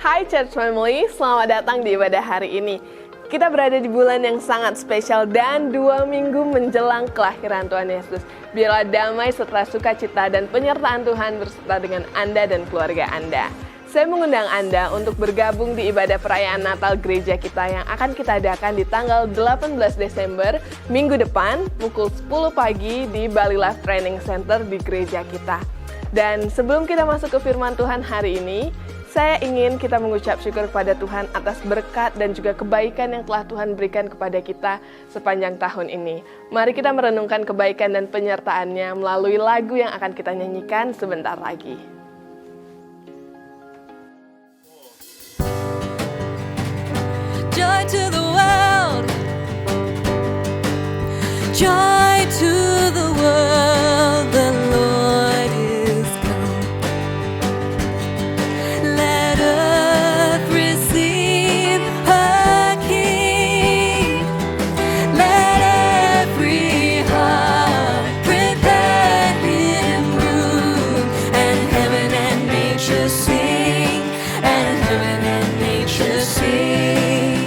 Hai Church Family, selamat datang di ibadah hari ini. Kita berada di bulan yang sangat spesial dan 2 minggu menjelang kelahiran Tuhan Yesus. Biarlah damai setelah sukacita dan penyertaan Tuhan berserta dengan Anda dan keluarga Anda. Saya mengundang Anda untuk bergabung di ibadah perayaan Natal gereja kita yang akan kita adakan di tanggal 18 Desember, minggu depan, pukul 10 pagi di Bali Life Training Center di gereja kita. Dan sebelum kita masuk ke firman Tuhan hari ini, saya ingin kita mengucap syukur kepada Tuhan atas berkat dan juga kebaikan yang telah Tuhan berikan kepada kita sepanjang tahun ini. Mari kita merenungkan kebaikan dan penyertaan-Nya melalui lagu yang akan kita nyanyikan sebentar lagi. Joy to the world, joy to the world, the Lord is come. Let earth receive her King. Let every heart prepare Him room, and heaven and nature sing, and heaven and nature sing.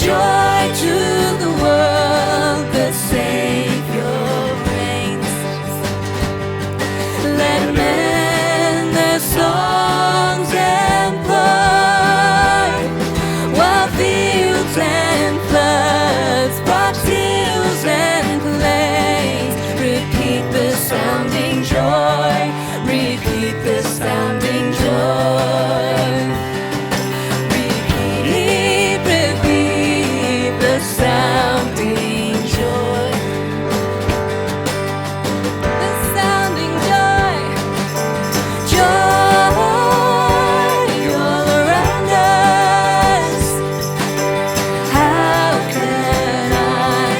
Joy to the world, the Savior reigns. Let men their songs employ, while fields and floods, rocks, hills and plains repeat the sounding joy, repeat the sounding joy. Sounding joy, the sounding joy, joy all around us. How can I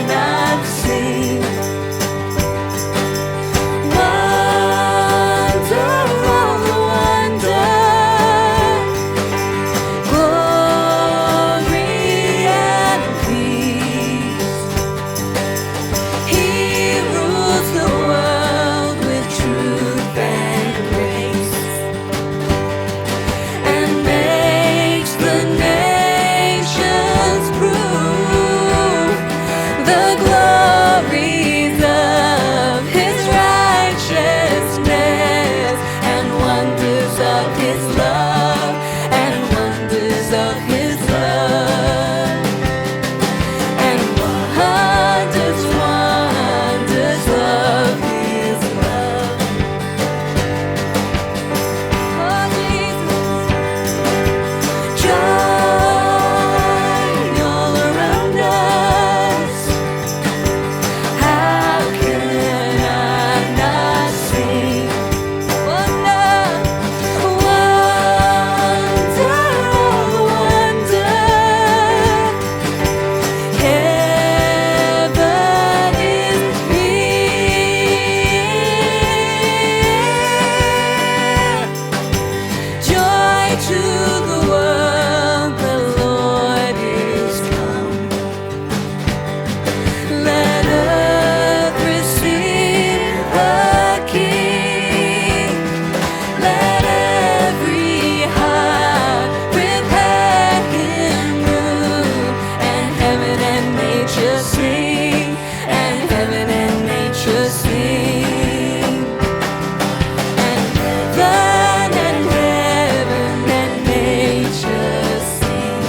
not sing? Wonder on the wonder, glory and peace. He rules the world with truth and grace, and makes the nations prove the glories of His righteousness, and wonders of His love, and wonders of His love, and wonders of His love. Oh Jesus, joy all around us. How can I not sing? Wonder, wonder, wonder. Heaven is here. Joy to the world, the Lord is come. Let earth receive her King. Let every heart prepare Him room, and heaven and nature sing, and heaven and nature sing, and heaven and nature sing,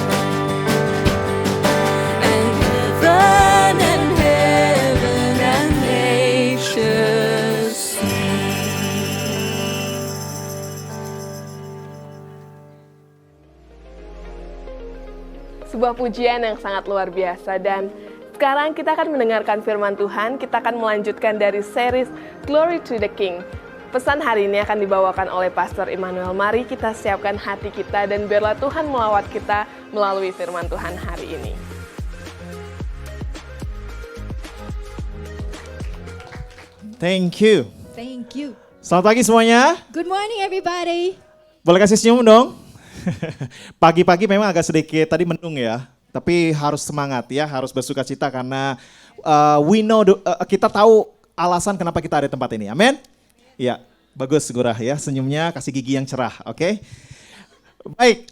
and heaven and nature sing. Sebuah pujian yang sangat luar biasa, dan sekarang kita akan mendengarkan firman Tuhan. Kita akan melanjutkan dari series Glory to the King. Pesan hari ini akan dibawakan oleh Pastor Immanuel. Mari kita siapkan hati kita dan biarlah Tuhan melawat kita melalui firman Tuhan hari ini. Thank you. Thank you. Selamat pagi semuanya. Good morning, everybody. Boleh kasih senyum dong? Pagi-pagi memang agak sedikit tadi mendung ya. Tapi harus semangat ya, harus bersukacita karena kita tahu alasan kenapa kita ada di tempat ini. Amin? Ya, bagus Gurah ya, senyumnya kasih gigi yang cerah, oke? Baik,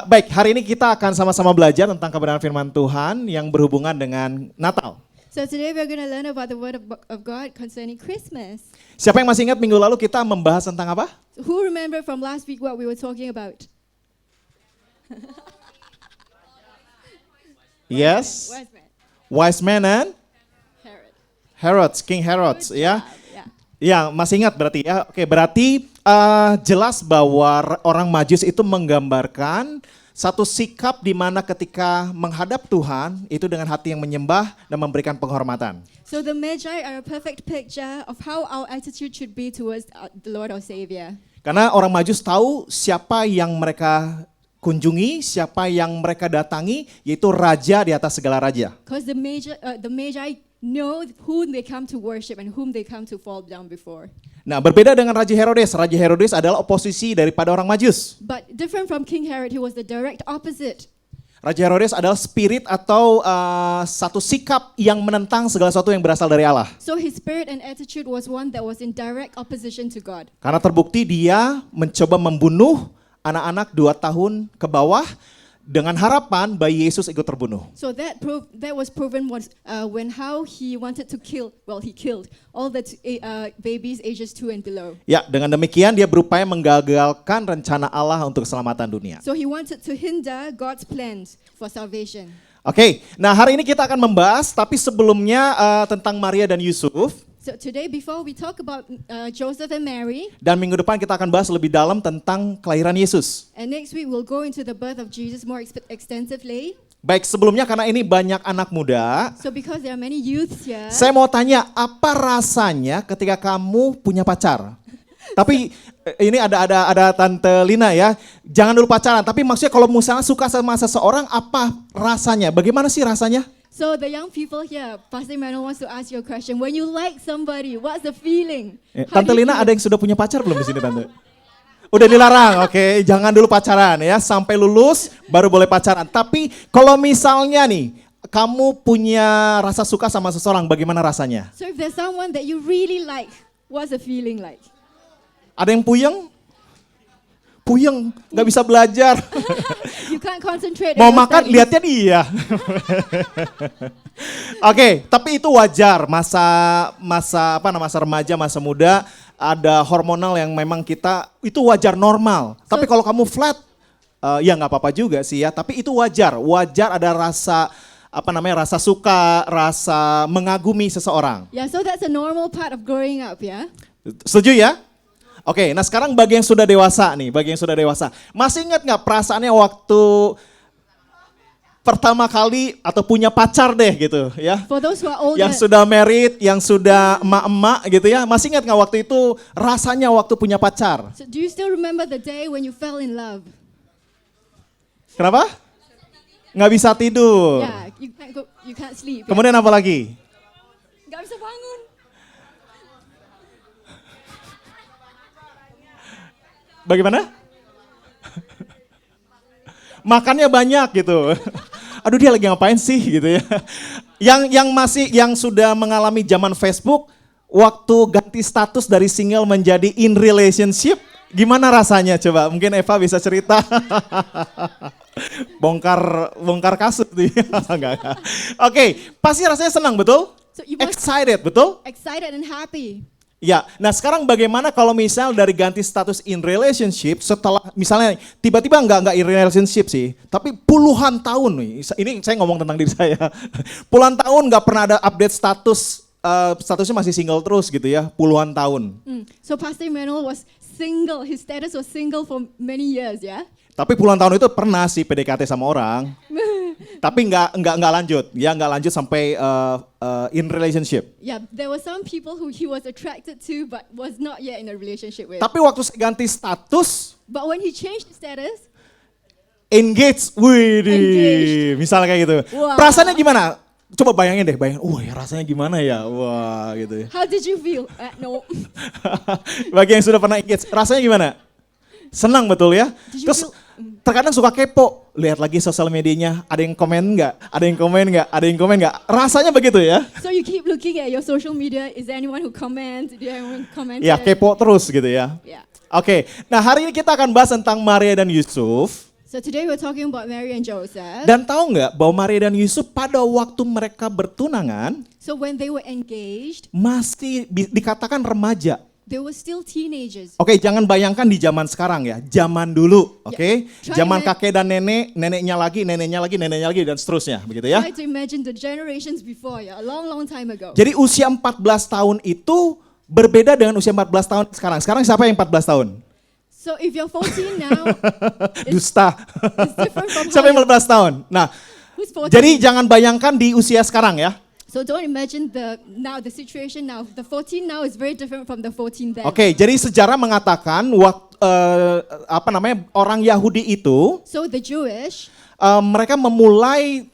baik, hari ini kita akan sama-sama belajar tentang kebenaran firman Tuhan yang berhubungan dengan Natal. So today we're going to learn about the word of God concerning Christmas. Siapa yang masih ingat minggu lalu kita membahas tentang apa? Who remember from last week what we were talking about? Yes, Wise man. wise man and Herod. King Herod, Good ya. job, yeah. Ya, masih ingat berarti ya. Oke, berarti jelas bahwa orang Majus itu menggambarkan satu sikap di mana ketika menghadap Tuhan itu dengan hati yang menyembah dan memberikan penghormatan. So the Magi are a perfect picture of how our attitude should be towards the Lord our Savior. Karena orang Majus tahu siapa yang mereka kunjungi, siapa yang mereka datangi, yaitu raja di atas segala raja. Because the Magi know whom they come to worship and whom they come to fall down before. Nah, berbeda dengan Raja Herodes. Raja Herodes adalah oposisi daripada orang Majus. But different from King Herod, he was the direct opposite. Raja Herodes adalah spirit atau satu sikap yang menentang segala sesuatu yang berasal dari Allah. So his spirit and attitude was one that was in direct opposition to God. Karena terbukti dia mencoba membunuh anak-anak 2 tahun ke bawah dengan harapan bayi Yesus ikut terbunuh. So that was proven when how he wanted to kill, he killed all the babies ages 2 and below. Ya, dengan demikian dia berupaya menggagalkan rencana Allah untuk keselamatan dunia. So he wanted to hinder God's plans for salvation. Oke, nah hari ini kita akan membahas, tapi sebelumnya tentang Maria dan Yusuf. So today, before we talk about Joseph and Mary, Dan minggu depan kita akan bahas lebih dalam tentang kelahiran Yesus. and next week we'll go into the birth of Jesus more extensively. Baik, sebelumnya karena ini banyak anak muda, So because there are many youths here, saya mau tanya apa rasanya ketika kamu punya pacar? Tapi ini ada Tante Lina ya, jangan dulu pacaran. Tapi maksudnya kalau misalnya suka sama seseorang, apa rasanya? Bagaimana sih rasanya? so the young people here, Pastor Emmanuel wants to ask you a question. When you like somebody, what's the feeling? How Tante do you Lina feel? ada yang sudah punya pacar belum di sini Tante? Udah dilarang, oke. Jangan dulu pacaran ya, sampai lulus baru boleh pacaran. Tapi kalau misalnya nih, kamu punya rasa suka sama seseorang, bagaimana rasanya? So if there's someone that you really like, what's the feeling like? Ada yang puyeng? Puyeng, nggak bisa belajar. You can't concentrate. Mau on your makan, studies. lihatnya dia. Oke, tapi itu wajar. Masa remaja, masa muda, ada hormonal yang memang kita, itu wajar normal. Tapi kalau kamu flat, ya nggak apa-apa juga sih ya. Tapi itu wajar. Wajar ada rasa, rasa suka, rasa mengagumi seseorang. Yeah, so that's a normal part of growing up, yeah? Setuju ya? Oke, nah sekarang bagi yang sudah dewasa nih, masih ingat nggak perasaannya waktu pertama kali atau punya pacar deh gitu ya? For those who are older, Yang sudah married, yang sudah emak-emak gitu ya, masih ingat nggak waktu itu rasanya waktu punya pacar? so do you still remember the day when you fell in love? Kenapa? Nggak bisa tidur. Yeah, you can't sleep. Kemudian apa lagi? Nggak bisa bangun. Bagaimana? Makannya banyak gitu. Aduh dia lagi ngapain sih gitu ya. Yang sudah mengalami zaman Facebook, waktu ganti status dari single menjadi in relationship, gimana rasanya coba? Mungkin Eva bisa cerita. bongkar kasut nih. Enggak. Oke, pasti rasanya senang betul? So you must Excited betul? excited and happy. Ya, nah sekarang bagaimana kalau misal dari ganti status in relationship setelah misalnya tiba-tiba enggak in relationship sih, tapi puluhan tahun nih, ini saya ngomong tentang diri saya, puluhan tahun nggak pernah ada update statusnya masih single terus gitu ya, puluhan tahun. So Pastor Emmanuel was single. His status was single for many years, yeah? Tapi puluhan tahun itu pernah sih PDKT sama orang, tapi nggak lanjut sampai in relationship. Yeah, there were some people who he was attracted to but was not yet in a relationship with. Tapi waktu saya ganti status, But when he changed his status, engage, wih, Engaged. misalnya kayak gitu. Wah. Perasaannya gimana? Coba bayangin deh, ya rasanya gimana ya, wah gitu. how did you feel? No. Bagi yang sudah pernah engage, rasanya gimana? Senang betul ya? Did you Terus feel- terkadang suka kepo, lihat lagi sosial medianya, ada yang komen nggak, ada yang komen nggak, ada yang komen nggak, rasanya begitu ya. So you keep looking at your social media. Is there anyone who comments? Did anyone comment? Ya kepo terus gitu ya. Yeah. Oke, nah hari ini kita akan bahas tentang Maria dan Yusuf. So today we're talking about Mary and Joseph. Dan tahu nggak bahwa Maria dan Yusuf pada waktu mereka bertunangan So when they were engaged, masih dikatakan remaja. they were still teenagers. Oke, jangan bayangkan di zaman sekarang ya, zaman dulu, oke? Try Zaman to kakek dan nenek, neneknya lagi, neneknya lagi, dan seterusnya, begitu ya. Try to imagine the generations before, yeah, a long time ago. Jadi usia 14 tahun itu berbeda dengan usia 14 tahun sekarang. Sekarang siapa yang 14 tahun? So if you're 14 now, Dusta. it's different from Siapa how yang 14 tahun? Nah, who's 14. jadi jangan bayangkan di usia sekarang ya. So don't imagine the situation now. The 14 now is very different from the 14 then. Oke, jadi sejarah mengatakan orang Yahudi itu So the Jewish, mereka memulai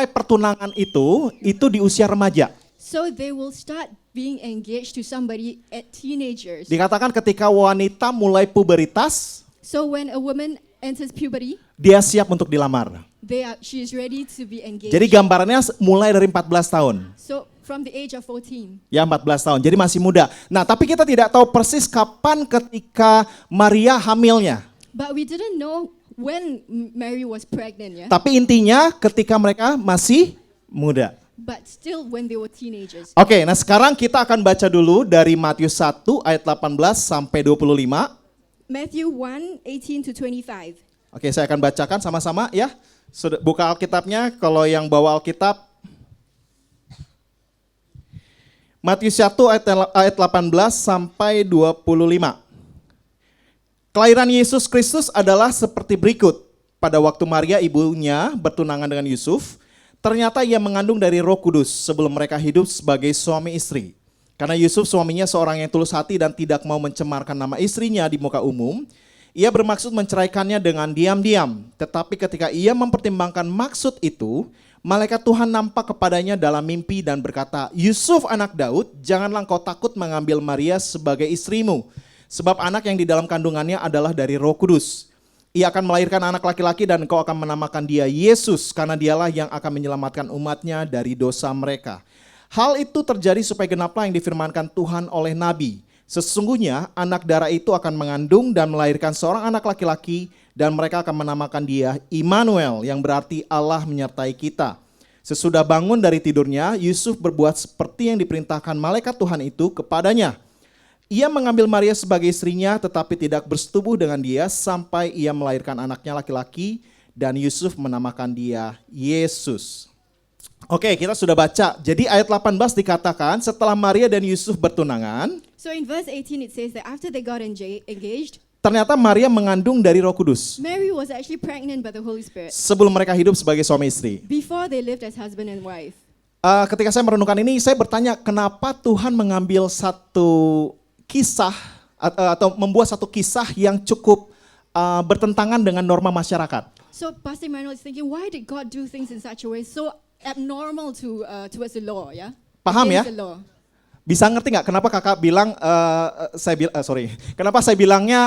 pertunangan itu di usia remaja. so they will start being engaged to somebody at teenagers. Dikatakan ketika wanita mulai puberitas, So when a woman enters puberty, dia siap untuk dilamar. she is ready to be engaged. Jadi gambarannya mulai dari 14 tahun. So from the age of 14. Ya 14 tahun, jadi masih muda. Nah tapi kita tidak tahu persis kapan ketika Maria hamilnya. But we didn't know when Mary was pregnant, yeah? Tapi intinya ketika mereka masih muda. But still when they were teenagers. Oke, nah sekarang kita akan baca dulu dari Matius 1 ayat 18 sampai 25. Matthew 1:18 to 25. Oke, saya akan bacakan sama-sama ya. Sudah buka Alkitabnya, kalau yang bawa Alkitab. Matius 1 ayat 18 sampai 25. Kelahiran Yesus Kristus adalah seperti berikut. Pada waktu Maria ibunya bertunangan dengan Yusuf, ternyata ia mengandung dari Roh Kudus sebelum mereka hidup sebagai suami istri. Karena Yusuf suaminya seorang yang tulus hati dan tidak mau mencemarkan nama istrinya di muka umum, ia bermaksud menceraikannya dengan diam-diam. Tetapi ketika ia mempertimbangkan maksud itu, malaikat Tuhan nampak kepadanya dalam mimpi dan berkata, Yusuf anak Daud, janganlah engkau takut mengambil Maria sebagai istrimu. Sebab anak yang di dalam kandungannya adalah dari Roh Kudus. Ia akan melahirkan anak laki-laki dan engkau akan menamakan dia Yesus, karena dialah yang akan menyelamatkan umatnya dari dosa mereka. Hal itu terjadi supaya genaplah yang difirmankan Tuhan oleh Nabi. Sesungguhnya anak darah itu akan mengandung dan melahirkan seorang anak laki-laki dan mereka akan menamakan dia Immanuel, yang berarti Allah menyertai kita. Sesudah bangun dari tidurnya, Yusuf berbuat seperti yang diperintahkan malaikat Tuhan itu kepadanya. Ia mengambil Maria sebagai istrinya tetapi tidak bersetubuh dengan dia sampai ia melahirkan anaknya laki-laki dan Yusuf menamakan dia Yesus. Oke, kita sudah baca. Jadi ayat 18 dikatakan setelah Maria dan Yusuf bertunangan, So in verse 18 it says that after they got engaged, ternyata Maria mengandung dari Roh Kudus Mary was actually pregnant by the Holy Spirit sebelum mereka hidup sebagai suami istri. before they lived as husband and wife. Ketika saya merenungkan ini, saya bertanya kenapa Tuhan mengambil satu kisah atau membuat satu kisah yang cukup bertentangan dengan norma masyarakat. So Pastor Emmanuel is thinking, why did God do things in such a way so abnormal towards the law, yeah? Paham ya? Against the law. Bisa ngerti nggak kenapa kakak bilang, kenapa saya bilangnya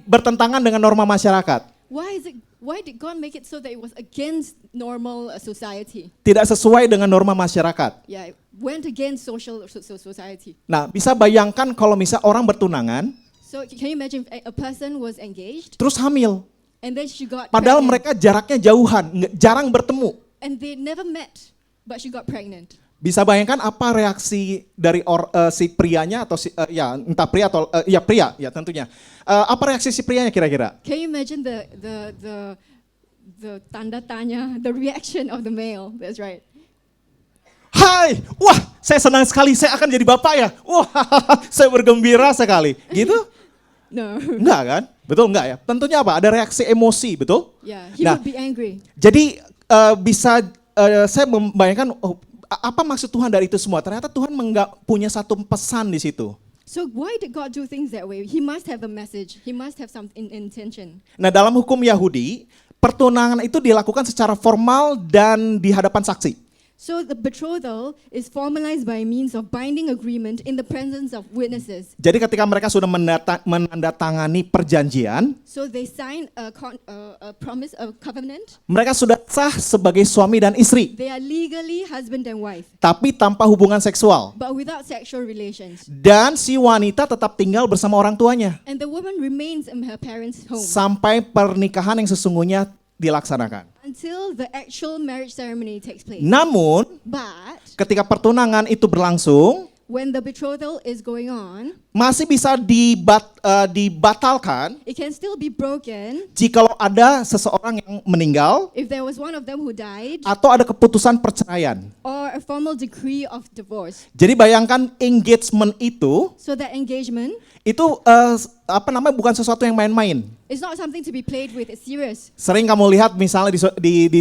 bertentangan dengan norma masyarakat? Why did God make it so that it was against normal society? Tidak sesuai dengan norma masyarakat. Yeah, it went against society. Nah, bisa bayangkan kalau misal orang bertunangan, So can you imagine if a person was engaged terus hamil. and then she got Padahal pregnant, mereka jaraknya jauhan, jarang bertemu. and they never met, but she got pregnant. Bisa bayangkan apa reaksi dari si prianya atau entah pria atau pria ya tentunya. Apa reaksi si prianya kira-kira? Can you imagine the tanda tanya, the reaction of the male? That's right. Hai, wah, saya senang sekali, saya akan jadi bapak ya. Wah, saya bergembira sekali. Gitu? No. Enggak kan? Betul enggak ya? Tentunya apa? Ada reaksi emosi, betul? Yeah, he Nah, would be angry. Jadi saya membayangkan apa maksud Tuhan dari itu semua? Ternyata Tuhan punya satu pesan di situ. So why did God do things that way? He must have a message. He must have some intention. Nah, dalam hukum Yahudi, pertunangan itu dilakukan secara formal dan di hadapan saksi. So the betrothal is formalized by means of binding agreement in the presence of witnesses. Jadi ketika mereka sudah menandatangani perjanjian, So they sign a promise, a covenant. mereka sudah sah sebagai suami dan istri, They are legally husband and wife, tapi tanpa hubungan seksual. but without sexual relations. Dan si wanita tetap tinggal bersama orang tuanya And the woman remains in her parents' home sampai pernikahan yang sesungguhnya dilaksanakan. until the actual marriage ceremony takes place. Namun, But ketika pertunangan itu berlangsung, when the betrothal is going on, masih bisa dibatalkan it can still be broken jikalau ada seseorang yang meninggal if there was one of them who died atau ada keputusan perceraian. or a formal decree of divorce. Jadi bayangkan engagement itu So that engagement bukan sesuatu yang main-main. is not something to be played with, it's serious. Sering kamu lihat misalnya di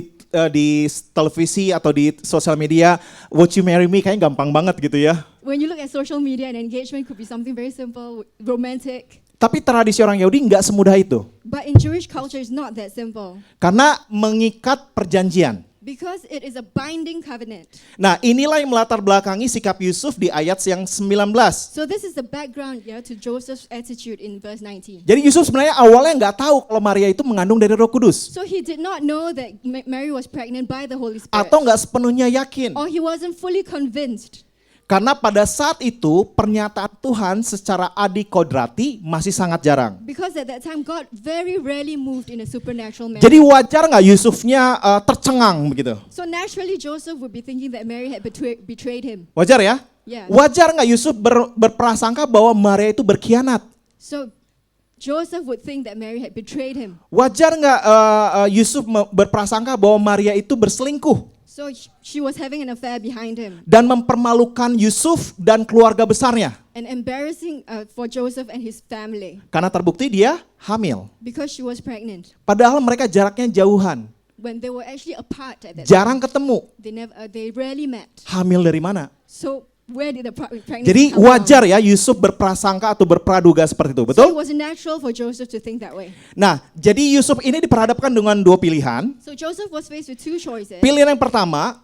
televisi atau di sosial media, "Would you marry me?" Kayaknya gampang banget gitu ya. When you look at social media, an engagement could be something very simple, romantic. Tapi tradisi orang Yahudi nggak semudah itu. But in Jewish culture, it's not that simple Karena mengikat perjanjian. because it is a binding covenant. Nah, inilah yang melatar belakangi sikap Yusuf di ayat yang 19. So this is the background to Joseph's attitude in verse 19. Jadi Yusuf sebenarnya awalnya nggak tahu kalau Maria itu mengandung dari Roh Kudus. So he did not know that Mary was pregnant by the Holy Spirit. Atau nggak sepenuhnya yakin. Or he wasn't fully convinced. Karena pada saat itu pernyataan Tuhan secara adikodrati masih sangat jarang. Because at that time, God very rarely moved in a supernatural manner. Jadi wajar nggak Yusufnya tercengang begitu? So naturally, Joseph would be thinking that Mary had betrayed him. Wajar ya? Yeah. Wajar nggak Yusuf berprasangka bahwa Maria itu berkhianat? So Joseph would think that Mary had betrayed him. Wajar nggak Yusuf berprasangka bahwa Maria itu berselingkuh So she was having an affair behind him. dan mempermalukan Yusuf dan keluarga besarnya? And embarrassing for Joseph and his family Karena terbukti dia hamil. because she was pregnant. Padahal mereka jaraknya jauhan, When they were actually apart at that time. jarang ketemu. They rarely met. Hamil dari mana? So where did the pregnancy Jadi come from? wajar ya Yusuf berprasangka atau berpraduga seperti itu, So it betul? was natural for Joseph to think that way. Nah, jadi Yusuf ini diperhadapkan dengan dua pilihan. So Joseph was faced with two choices. Pilihan yang pertama,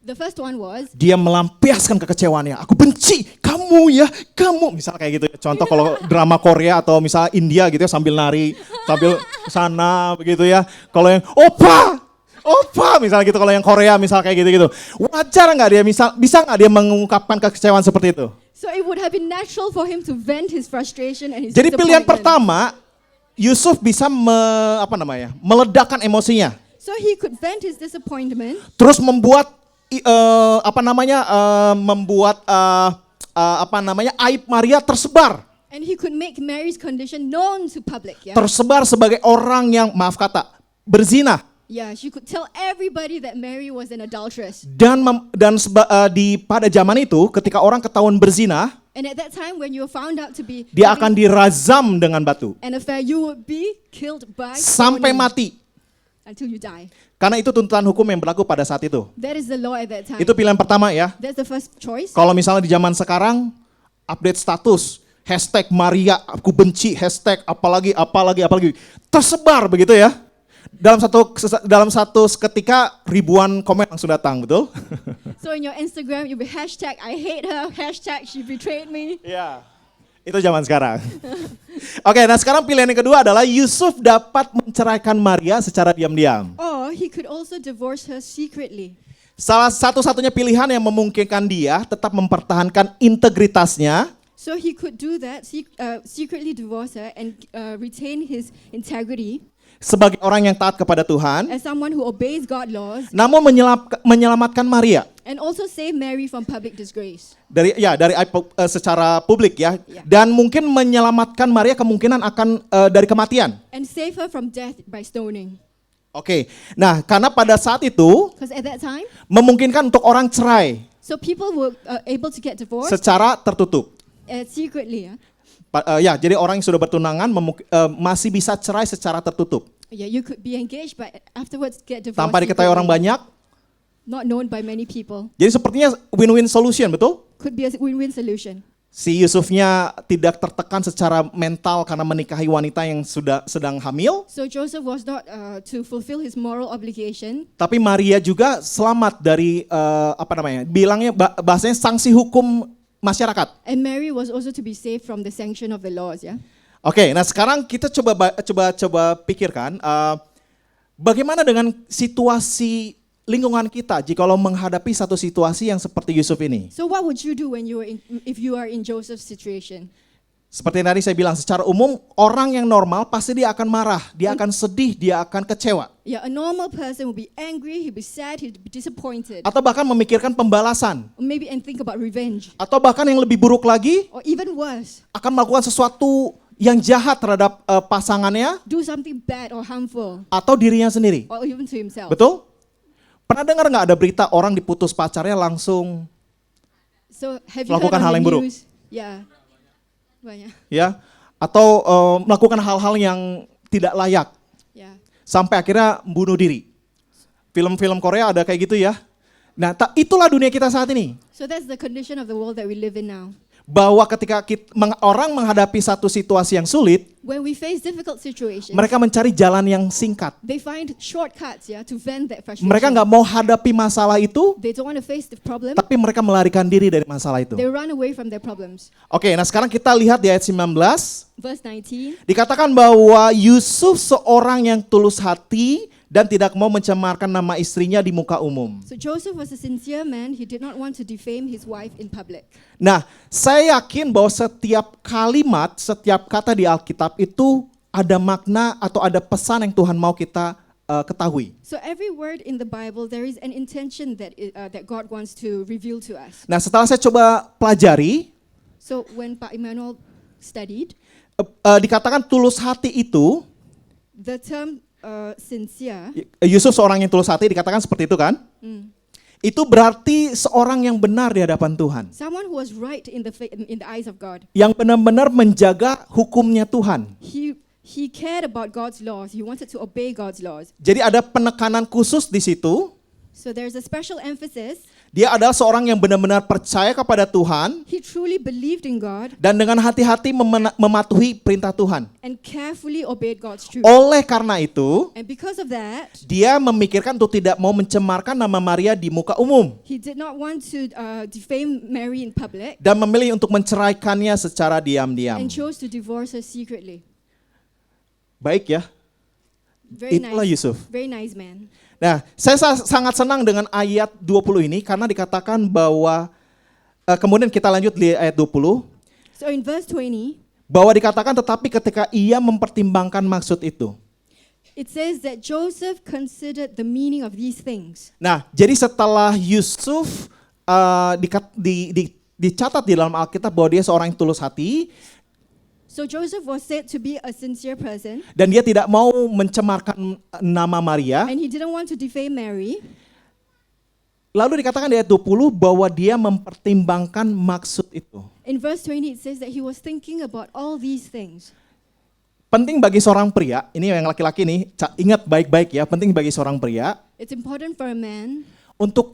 The first one was dia melampiaskan kekecewaannya. Aku benci kamu ya, kamu. Misal kayak gitu. Contoh kalau drama Korea atau misal India gitu ya, sambil nari, sambil sana begitu ya. Kalau yang Opa, misalnya gitu. Kalau yang Korea misal kayak gitu-gitu. Wajar nggak dia bisa nggak dia mengungkapkan kekecewaan seperti itu? so it would have been natural for him to vent his frustration and his Jadi pilihan disappointment. pertama, Yusuf bisa meledakkan emosinya. So he could vent his disappointment Terus membuat aib Maria tersebar. and he could make Mary's condition known to public. Yeah. Tersebar sebagai orang yang berzina. Yeah, she could tell everybody that Mary was an adulteress. Pada zaman itu ketika orang ketahuan berzina, And at that time when you were found out to be dia having akan dirazam dengan batu an affair, you would be killed by sampai stoning mati. until you die. Karena itu tuntutan hukum yang berlaku pada saat itu. That is the law at that time. Itu pilihan pertama ya. That's the first choice. Kalau misalnya di zaman sekarang update status #Maria aku benci, apalagi tersebar begitu ya. Dalam satu ketika ribuan komen langsung datang, betul? So in your Instagram, you'll be #I hate her, #she betrayed me. Iya. Itu zaman sekarang. Oke, nah sekarang pilihan yang kedua adalah Yusuf dapat menceraikan Maria secara diam-diam. Or he could also divorce her secretly. Salah satu-satunya pilihan yang memungkinkan dia tetap mempertahankan integritasnya So he could do that, secretly divorce her and retain his integrity sebagai orang yang taat kepada Tuhan, as someone who obeys God's laws namun menyelamatkan Maria and also save Mary from public disgrace. secara publik ya, Ya. dan mungkin menyelamatkan Maria kemungkinan akan dari kematian. And save her from death by stoning. Oke, nah karena pada saat itu Because at that time, memungkinkan untuk orang cerai so people were able to get divorced secara tertutup. Secretly. Jadi orang yang sudah bertunangan masih bisa cerai secara tertutup Yeah, you could be engaged, but afterwards get divorced. tanpa diketahui orang secretly. banyak. Not known by many people. Jadi sepertinya win-win solution, betul? Could be a win-win solution. Si Yusufnya tidak tertekan secara mental karena menikahi wanita yang sedang hamil. So Joseph was not to fulfill his moral obligation. Tapi Maria juga selamat dari bilangnya bahasanya sanksi hukum masyarakat. And Mary was also to be saved from the sanction of the laws, yeah? Oke, nah sekarang kita coba pikirkan bagaimana dengan situasi lingkungan kita jikalau menghadapi satu situasi yang seperti Yusuf ini. So what would you do when if you are in Joseph's situation? Seperti yang tadi saya bilang, secara umum orang yang normal pasti dia akan marah, dia akan sedih, dia akan kecewa. Yeah, a normal person would be angry, he'd be sad, he'd be disappointed. Atau bahkan memikirkan pembalasan. Or maybe and think about revenge. Atau bahkan yang lebih buruk lagi, Or even worse, akan melakukan sesuatu yang jahat terhadap pasangannya do something bad or harmful. atau dirinya sendiri. Or even to himself. Betul? Pernah dengar nggak ada berita orang diputus pacarnya langsung So have you heard melakukan on hal the yang buruk? news? Yeah. Banyak. Ya? Atau melakukan hal-hal yang tidak layak Yeah. sampai akhirnya bunuh diri. Film-film Korea ada kayak gitu ya. Nah, itulah dunia kita saat ini. So that's the condition of the world that we live in now. Bahwa ketika orang menghadapi satu situasi yang sulit, When we face difficult situations, mereka mencari jalan yang singkat. they find shortcuts, yeah, to vent that frustration. Mereka nggak mau hadapi masalah itu, They don't want to face the problem. tapi mereka melarikan diri dari masalah itu. They run away from their problems. Oke, nah sekarang kita lihat di ayat 19. Verse 19. Dikatakan bahwa Yusuf seorang yang tulus hati dan tidak mau mencemarkan nama istrinya di muka umum. So Joseph was a sincere man. He did not want to defame his wife in public. Nah, saya yakin bahwa setiap kalimat, setiap kata di Alkitab itu ada makna atau ada pesan yang Tuhan mau kita ketahui. So every word in the Bible, there is an intention that God wants to reveal to us. Nah, setelah saya coba pelajari, So when Pak Emmanuel studied, dikatakan tulus hati itu, the term sincere, Yusuf seorang yang tulus hati dikatakan seperti itu kan? Itu berarti seorang yang benar di hadapan Tuhan. someone who was right in the eyes of God. Yang benar-benar menjaga hukumnya Tuhan. He cared about God's laws. He wanted to obey God's laws. Jadi ada penekanan khusus di situ. So there's a special emphasis. Dia adalah seorang yang benar-benar percaya kepada Tuhan He truly believed in God dan dengan hati-hati mematuhi perintah Tuhan. and carefully obeyed God's truth. Oleh karena itu, And because of that, dia memikirkan untuk tidak mau mencemarkan nama Maria di muka umum he did not want to defame Mary in public dan memilih untuk menceraikannya secara diam-diam. and chose to divorce her secretly. Baik ya. Very Itulah nice. Yusuf. Very nice man. Nah, saya sangat senang dengan ayat 20 ini karena dikatakan bahwa kemudian kita lanjut di ayat 20 So in verse 20, bahwa dikatakan tetapi ketika ia mempertimbangkan maksud itu. it says that Joseph considered the meaning of these things. Nah, jadi setelah Yusuf dicatat di dalam Alkitab bahwa dia seorang yang tulus hati So Joseph was said to be a sincere person, dan dia tidak mau mencemarkan nama Maria. and he didn't want to defame Mary. Lalu dikatakan di ayat 20 bahwa dia mempertimbangkan maksud itu. In verse 20, it says that he was thinking about all these things. Penting bagi seorang pria, ini yang laki-laki nih, ingat baik-baik ya, penting bagi seorang pria, It's important for a man untuk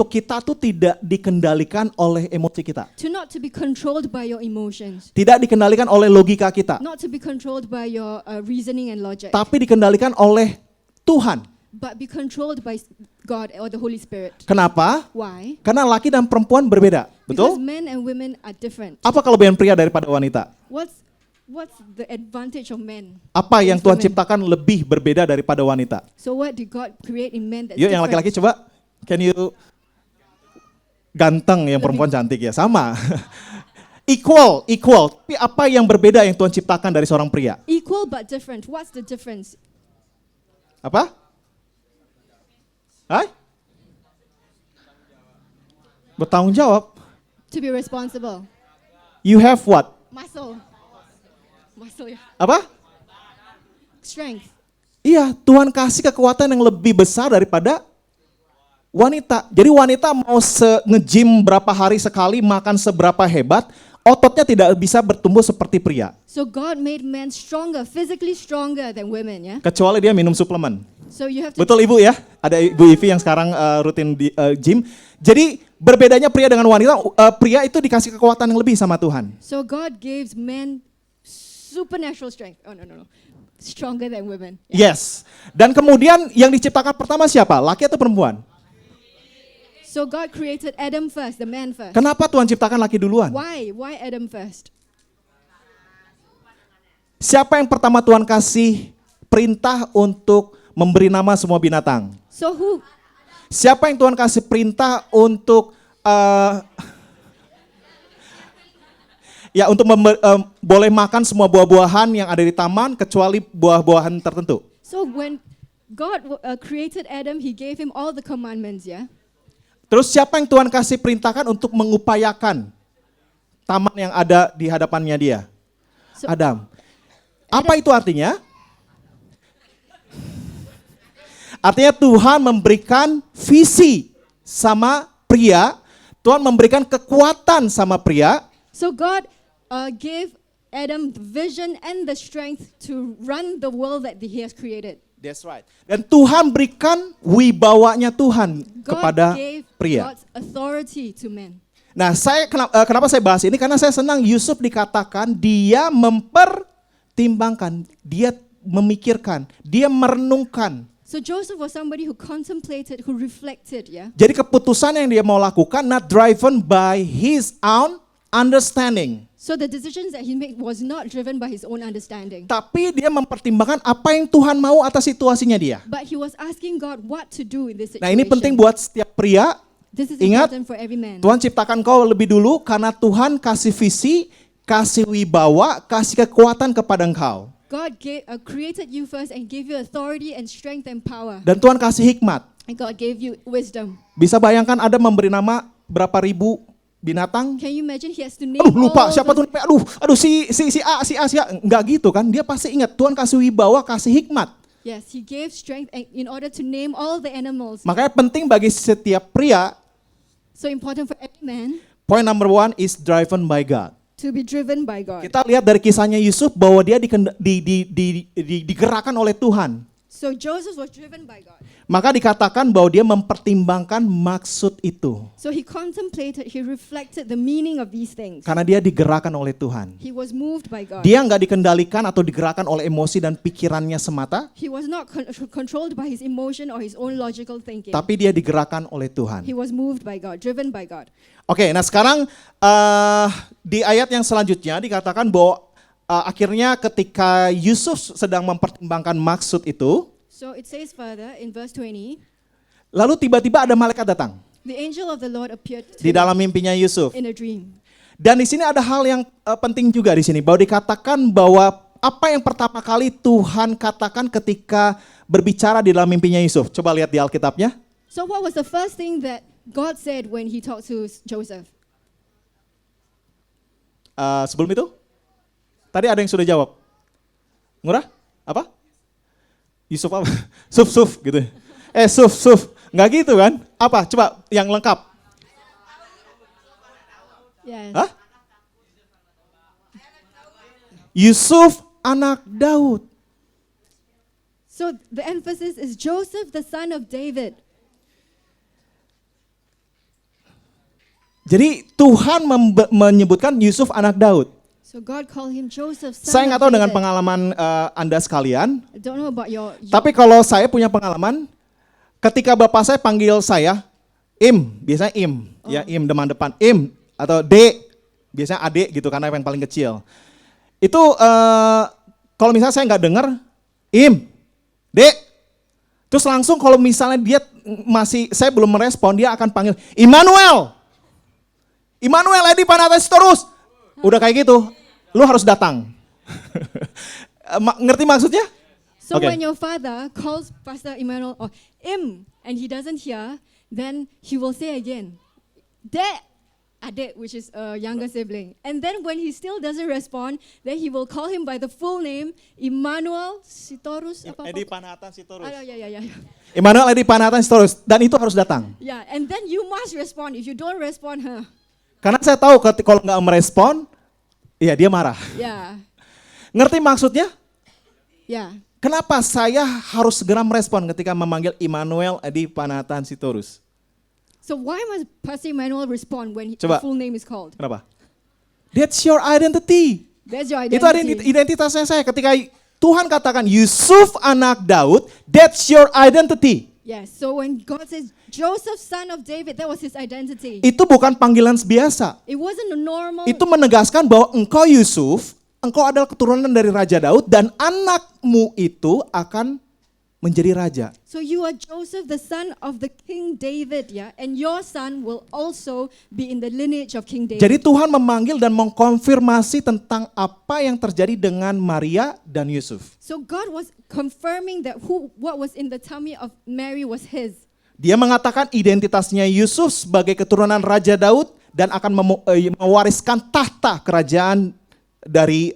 kita tuh tidak dikendalikan oleh emosi kita. not to be controlled by your emotions, Tidak dikendalikan oleh logika kita, not to be controlled by your reasoning and logic, tapi dikendalikan oleh Tuhan. but be controlled by God or the Holy Spirit. Kenapa? Why? Karena laki dan perempuan berbeda, Because betul? men and women are different. Apa kelebihan pria daripada wanita? What's the advantage of men? Apa yang against Tuhan women? ciptakan lebih berbeda daripada wanita? So what did God create in men that's Yuk yang different? laki-laki coba, can you ganteng, yang perempuan cantik ya, sama. Equal. Tapi apa yang berbeda yang Tuhan ciptakan dari seorang pria? Equal but different. What's the difference? Apa? Hai? Bertanggung jawab. To be responsible. You have what? Muscle, yeah. Apa? Strength. Iya, Tuhan kasih kekuatan yang lebih besar daripada wanita. Jadi wanita mau nge-gym berapa hari sekali, makan seberapa hebat, ototnya tidak bisa bertumbuh seperti pria. So God made men stronger, physically stronger than women, yeah? Kecuali dia minum suplemen. So you have to Betul Ibu ya? Ada Ibu Ivi yang sekarang rutin di gym. Jadi berbedanya pria dengan wanita, pria itu dikasih kekuatan yang lebih sama Tuhan. So God gives men supernatural strength. Oh, no. Stronger than women. Yes. Dan kemudian yang diciptakan pertama siapa? Laki atau perempuan? So God created Adam first, the man first. Kenapa Tuhan ciptakan laki duluan? Why? Why Adam first? Siapa yang pertama Tuhan kasih perintah untuk memberi nama semua binatang? So who? Siapa yang Tuhan kasih perintah untuk untuk boleh makan semua buah-buahan yang ada di taman kecuali buah-buahan tertentu? So when God created Adam, He gave him all the commandments, yeah? Terus siapa yang Tuhan kasih perintahkan untuk mengupayakan taman yang ada di hadapannya dia? So- Adam. Apa itu artinya? Artinya Tuhan memberikan visi sama pria, Tuhan memberikan kekuatan sama pria. So God gave Adam the vision and the strength to run the world that He has created. That's right. Dan Tuhan berikan wibawanya Tuhan God kepada gave pria. God's authority to men. Nah, kenapa saya bahas ini? Karena saya senang Yusuf dikatakan dia mempertimbangkan, dia memikirkan, dia merenungkan. So Joseph was somebody who contemplated, who reflected, yeah? Jadi keputusan yang dia mau lakukan not driven by his own understanding. So the decisions that he made was not driven by his own understanding. Tapi dia mempertimbangkan apa yang Tuhan mau atas situasinya dia. But he was asking God what to do in this situation. Nah, ini penting buat setiap pria. This is Ingat, important for every man. Tuhan ciptakan kau lebih dulu karena Tuhan kasih visi, kasih wibawa, kasih kekuatan kepada engkau. God created you first and gave you authority and strength and power. Dan Tuhan kasih hikmat. And God gave you wisdom. Bisa bayangkan ada memberi nama berapa ribu binatang? Can you imagine he has to name Lupa all siapa the- tuh? Si A. Enggak gitu kan? Dia pasti ingat Tuhan kasih wibawa, kasih hikmat. Yes, he gave strength in order to name all the animals. Makanya penting bagi setiap pria. So important for every man Point number 1 is driven by God. to be driven by God. Kita lihat dari kisahnya Yusuf bahwa dia digerakkan oleh Tuhan. So Joseph was driven by God. Maka dikatakan bahwa dia mempertimbangkan maksud itu. So he contemplated, he reflected the meaning of these things. Karena dia digerakkan oleh Tuhan. He was moved by God. Dia nggak dikendalikan atau digerakkan oleh emosi dan pikirannya semata. He was not controlled by his emotion or his own logical thinking. Tapi dia digerakkan oleh Tuhan. He was moved by God, driven by God. Oke, nah sekarang di ayat yang selanjutnya dikatakan bahwa akhirnya ketika Yusuf sedang mempertimbangkan maksud itu, So it says further in verse 20, lalu tiba-tiba ada malaikat datang the angel of the Lord appeared to di dalam mimpinya Yusuf. in a dream. Dan di sini ada hal yang penting juga di sini, bahwa dikatakan bahwa apa yang pertama kali Tuhan katakan ketika berbicara di dalam mimpinya Yusuf. Coba lihat di Alkitabnya. So what was the first thing that God said when he talked to Joseph? Sebelum itu, tadi ada yang sudah jawab. Ngurah? Apa? Yusuf apa? Suf gitu. Suf. Nggak gitu kan? Apa? Coba yang lengkap. Yes. Hah? Yusuf anak Daud. So the emphasis is Joseph, the son of David. Jadi Tuhan menyebutkan Yusuf anak Daud. So God called him Joseph, son Saya of nggak tahu dengan David. pengalaman Anda sekalian, I don't know about your tapi kalau saya punya pengalaman, ketika bapak saya panggil saya, biasanya ya teman depan, atau D, biasanya adik gitu karena yang paling kecil. Itu kalau misalnya saya nggak dengar, D, terus langsung kalau misalnya dia saya belum merespon, dia akan panggil Immanuel Edi Panatasitorus. Udah kayak gitu, lu harus datang. Ngerti maksudnya? So Okay. when your father calls Pastor Emmanuel or and he doesn't hear, then he will say again, Dad, adik, which is a younger sibling. And then when he still doesn't respond, then he will call him by the full name, Emmanuel Sitorus. Edi Panatasitorus. Yeah. Immanuel Edi Panatasitorus, dan itu harus datang. Yeah, and then you must respond. If you don't respond, Karena saya tahu kalau nggak merespon, ya dia marah. yeah, Ngerti maksudnya? yeah. Kenapa saya harus segera merespon ketika memanggil Immanuel Edi Panatasitorus? So why must Pastor Emmanuel respond when the Coba. full name is called? Kenapa? That's your identity. That's your Itu identity. identitasnya saya. Ketika Tuhan katakan Yusuf anak Daud, that's your identity. Yes. So when God says Joseph, son of David, that was his identity. Itu bukan panggilan biasa. It wasn't a normal. Itu menegaskan bahwa engkau Yusuf, engkau adalah keturunan dari Raja Daud dan anakmu itu akan menjadi raja. So you are Joseph, the son of the King David, yeah, and your son will also be in the lineage of King David. Jadi Tuhan memanggil dan mengkonfirmasi tentang apa yang terjadi dengan Maria dan Yusuf. So God was confirming that what was in the tummy of Mary was his. Dia mengatakan identitasnya Yusuf sebagai keturunan Raja Daud dan akan mewariskan tahta kerajaan dari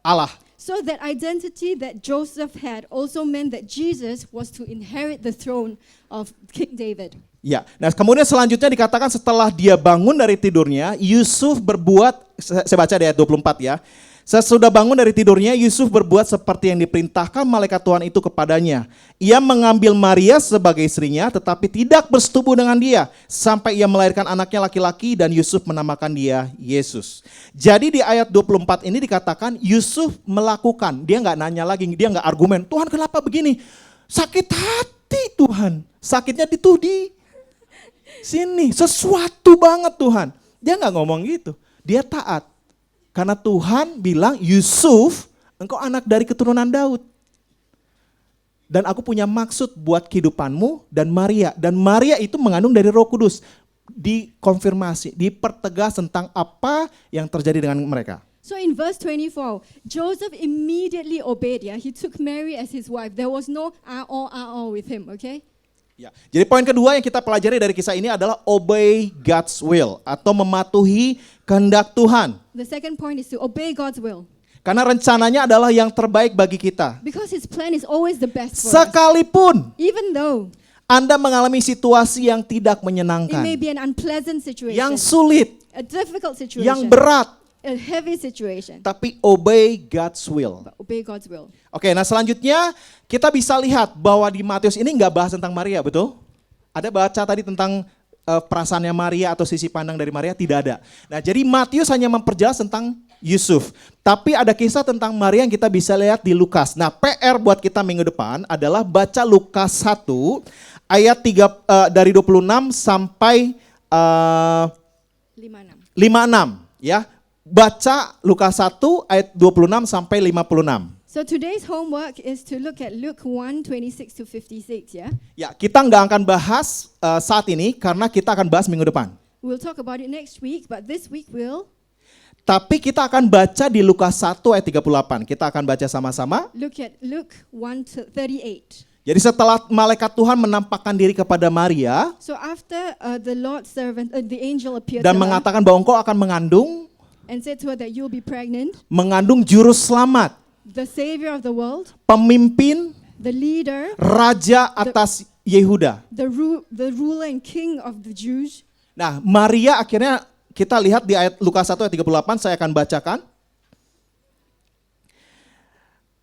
Allah. So that identity that Joseph had also meant that Jesus was to inherit the throne of King David. Ya, nah kemudian selanjutnya dikatakan setelah dia bangun dari tidurnya, Yusuf berbuat, saya baca di ayat 24 ya. Sesudah bangun dari tidurnya, Yusuf berbuat seperti yang diperintahkan malaikat Tuhan itu kepadanya. Ia mengambil Maria sebagai istrinya, tetapi tidak bersetubuh dengan dia, sampai ia melahirkan anaknya laki-laki dan Yusuf menamakan dia Yesus. Jadi di ayat 24 ini dikatakan Yusuf melakukan, dia nggak nanya lagi, dia nggak argumen, Tuhan kenapa begini? Sakit hati Tuhan, sakitnya itu di sini, sesuatu banget Tuhan. Dia nggak ngomong gitu, dia taat. Karena Tuhan bilang, Yusuf, engkau anak dari keturunan Daud. Dan aku punya maksud buat kehidupanmu dan Maria. Dan Maria itu mengandung dari Roh Kudus. Dikonfirmasi, dipertegas tentang apa yang terjadi dengan mereka. So in verse 24, Joseph immediately obeyed, yeah? He took Mary as his wife. There was no with him, okay? Ya. Jadi poin kedua yang kita pelajari dari kisah ini adalah obey God's will atau mematuhi kehendak Tuhan. The second point is to obey God's will. Karena rencananya adalah yang terbaik bagi kita. Because his plan is always the best for us. Sekalipun Even though Anda mengalami situasi yang tidak it menyenangkan, may be an unpleasant situation, yang sulit, a difficult situation, yang berat, a heavy situation, tapi obey God's will. but obey God's will. Oke, nah selanjutnya kita bisa lihat bahwa di Matius ini nggak bahas tentang Maria, betul? Ada baca tadi tentang perasaannya Maria atau sisi pandang dari Maria? Tidak ada. Nah jadi Matius hanya memperjelas tentang Yusuf. Tapi ada kisah tentang Maria yang kita bisa lihat di Lukas. Nah PR buat kita minggu depan adalah baca Lukas 1 ayat 3, dari 26 sampai 56. 56 ya. Baca Lukas 1 ayat 26 sampai 56. So today's homework is to look at Luke 1:26 to 56, yeah? Ya, kita nggak akan bahas saat ini karena kita akan bahas minggu depan. We'll talk about it next week, but this week we'll Tapi kita akan baca di Lukas 1 ayat 38. Kita akan baca sama-sama. look at Luke 1:38. Jadi setelah malaikat Tuhan menampakkan diri kepada Maria So after the Lord's servant, the angel appeared dan to her mengatakan bahwa engkau akan mengandung and said to her that you'll be pregnant, juru selamat, the savior of the world, pemimpin, the leader, raja atas Yehuda. the ruler and king of the Jews. Nah, Maria akhirnya kita lihat di ayat Lukas 1 ayat 38, saya akan bacakan.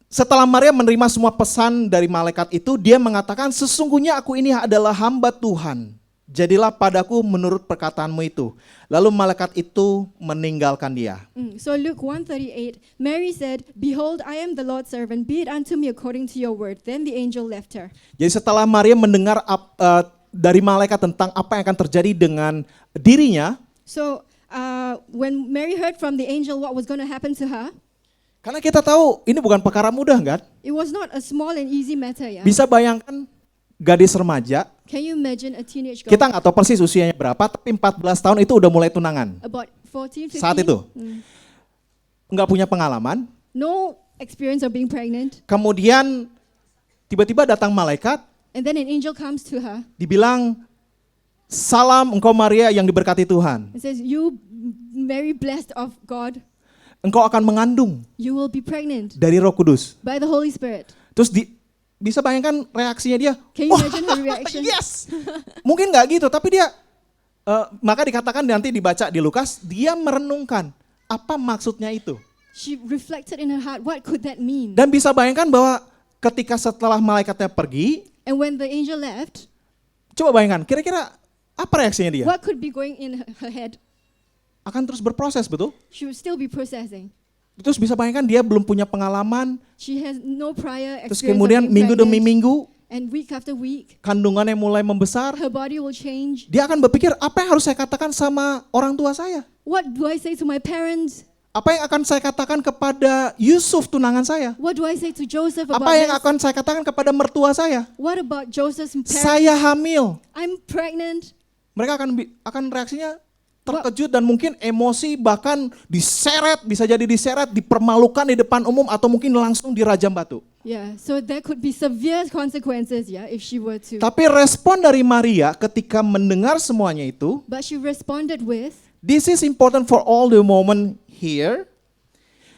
Setelah Maria menerima semua pesan dari malaikat itu, dia mengatakan, sesungguhnya aku ini adalah hamba Tuhan. Jadilah padaku menurut perkataanmu itu. Lalu malaikat itu meninggalkan dia. So Luke 1:38, Mary said, "Behold, I am the Lord's servant. Be it unto me according to your word." Then the angel left her. Jadi setelah Maria mendengar dari malaikat tentang apa yang akan terjadi dengan dirinya, So when Mary heard from the angel what was going to happen to her, karena kita tahu ini bukan perkara mudah kan? it was not a small and easy matter. Yeah. Bisa bayangkan gadis remaja, Can you imagine a teenage girl kita nggak tahu persis usianya berapa, tapi 14 tahun itu udah mulai tunangan. about 14, 15, Saat itu. Nggak punya pengalaman, no experience of being pregnant, kemudian tiba-tiba datang malaikat, and then an angel comes to her dibilang, salam engkau Maria yang diberkati Tuhan. and says, "You, Mary, blessed of God, Engkau akan mengandung you will be pregnant dari Roh Kudus. by the Holy Spirit." Terus bisa bayangkan reaksinya dia, Can you imagine her reaction? yes. Mungkin nggak gitu, tapi dia, maka dikatakan nanti dibaca di Lukas, dia merenungkan apa maksudnya itu. She reflected in her heart, what could that mean? Dan bisa bayangkan bahwa ketika setelah malaikatnya pergi, And when the angel left, coba bayangkan, kira-kira Apa reaksinya dia? What could be going in her head? Akan terus berproses, betul? She would still be processing. Terus bisa bayangkan dia belum punya pengalaman, She has no prior terus experience kemudian of being minggu demi pregnant, minggu and week after week, kandungannya mulai membesar. her body will change. Dia akan berpikir, apa yang harus saya katakan sama orang tua saya? What do I say to my parents? Apa yang akan saya katakan kepada Yusuf tunangan saya? What do I say to Joseph about Apa yang this? akan saya katakan kepada mertua saya? What about Joseph's parents? Saya hamil. I'm pregnant. Mereka akan reaksinya terkejut dan mungkin emosi, bahkan diseret, bisa jadi diseret, dipermalukan di depan umum atau mungkin langsung dirajam batu. Yeah, so there could be severe consequences, yeah, if she were to. Tapi respon dari Maria ketika mendengar semuanya itu, But she responded with, this is important for all the moment here.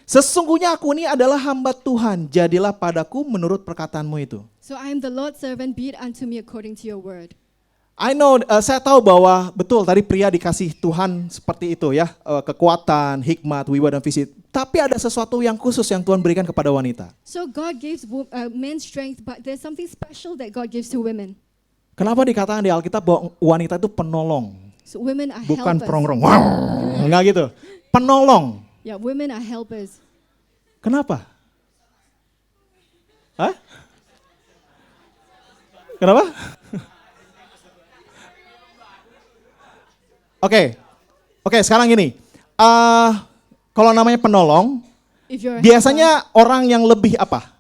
Sesungguhnya aku ini adalah hamba Tuhan, jadilah padaku menurut perkataanmu itu. so I am the Lord's servant, be it unto me according to your word. I know, saya tahu bahwa betul tadi pria dikasih Tuhan seperti itu ya, kekuatan, hikmat, wibawa dan visi. Tapi ada sesuatu yang khusus yang Tuhan berikan kepada wanita. So God gives men strength, but there's something special that God gives to women. Kenapa dikatakan di Alkitab bahwa wanita itu penolong, So women are bukan helpers. perongrong? Wow, enggak gitu. Penolong. Yeah, women are helpers. Kenapa? Hah? Kenapa? Oke, sekarang gini. Kalau namanya penolong, If you're a biasanya orang yang lebih apa?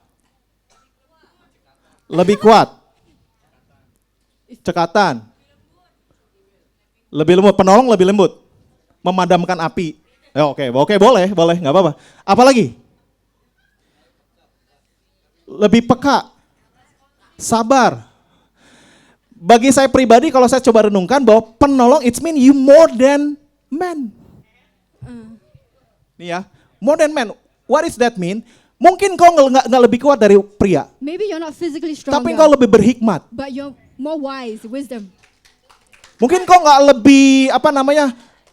Lebih kuat. Cekatan. Lebih lembut, penolong lebih lembut. Memadamkan api. Oke, boleh, nggak apa-apa. Apa lagi? Lebih peka. Sabar. Bagi saya pribadi kalau saya coba renungkan bahwa penolong it's mean you more than man. Nih ya, more than man. What is that mean? Mungkin kau nggak lebih kuat dari pria, maybe you're not physically stronger, tapi kau lebih berhikmat. but you're more wise, wisdom. Mungkin kau nggak lebih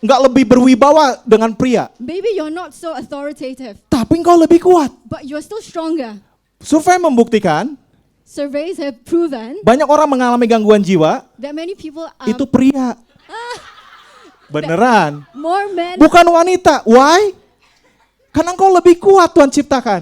nggak lebih berwibawa dengan pria, Maybe you're not so authoritative, tapi kau lebih kuat. but you're still stronger. Survei membuktikan Surveys have proven banyak orang mengalami gangguan jiwa that many people are itu pria. Beneran, more men. bukan wanita. Why? Karena engkau lebih kuat Tuhan ciptakan.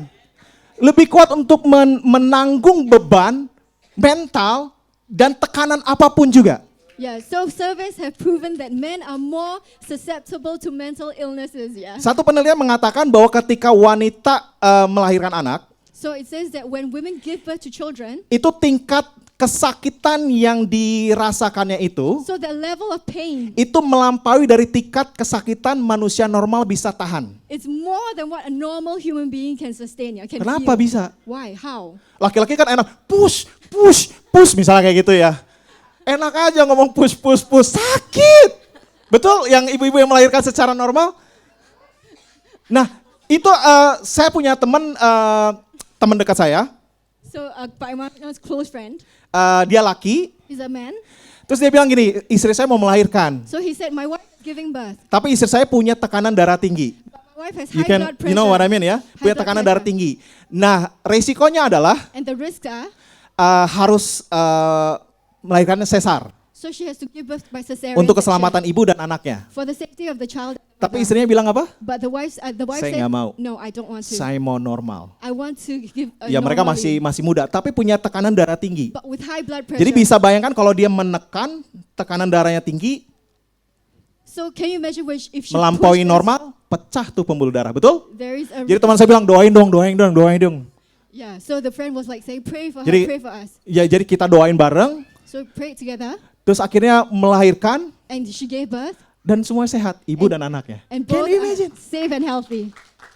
Lebih kuat untuk menanggung beban mental dan tekanan apapun juga. Yeah, so surveys have proven that men are more susceptible to mental illnesses, yeah. Satu penelitian mengatakan bahwa ketika wanita melahirkan anak, So it says that when women give birth to children, itu tingkat kesakitan yang dirasakannya itu so the level of pain, itu melampaui dari tingkat kesakitan manusia normal bisa tahan. it's more than what a normal human being can sustain, yeah, can Kenapa feel. bisa? Why? How? Laki-laki kan enak push misalnya kayak gitu ya. Enak aja ngomong push, sakit. Betul yang ibu-ibu yang melahirkan secara normal? Nah, itu saya punya teman dekat saya, So by my close friend, dia laki, he's a man. terus dia bilang gini, istri saya mau melahirkan, So he said, my wife is giving birth, tapi istri saya punya tekanan darah tinggi. but my wife has You high blood pressure. you know what I mean ya, High punya blood tekanan darah pressure. tinggi. Nah, resikonya adalah And the risks are, harus melahirkannya sesar so she has to give birth by cesarean untuk section keselamatan ibu dan anaknya. for the safety of the child. Tapi istrinya bilang apa? But the wife Saya said, nggak mau. no, I don't want to. Saya mau normal. I want to give Ya mereka normally, masih muda, tapi punya tekanan darah tinggi. but with high blood pressure. Jadi bisa bayangkan kalau dia menekan tekanan darahnya tinggi, So can you imagine if she melampaui pushed normal, pecah tuh pembuluh darah, betul? this, there is a Jadi teman saya bilang doain dong. yeah. So the friend was like saying, pray for her, Jadi pray for us. ya jadi kita doain bareng, So pray together, terus akhirnya melahirkan and she gave birth, dan semua sehat, ibu dan anaknya. and Can both you are imagine? safe and healthy.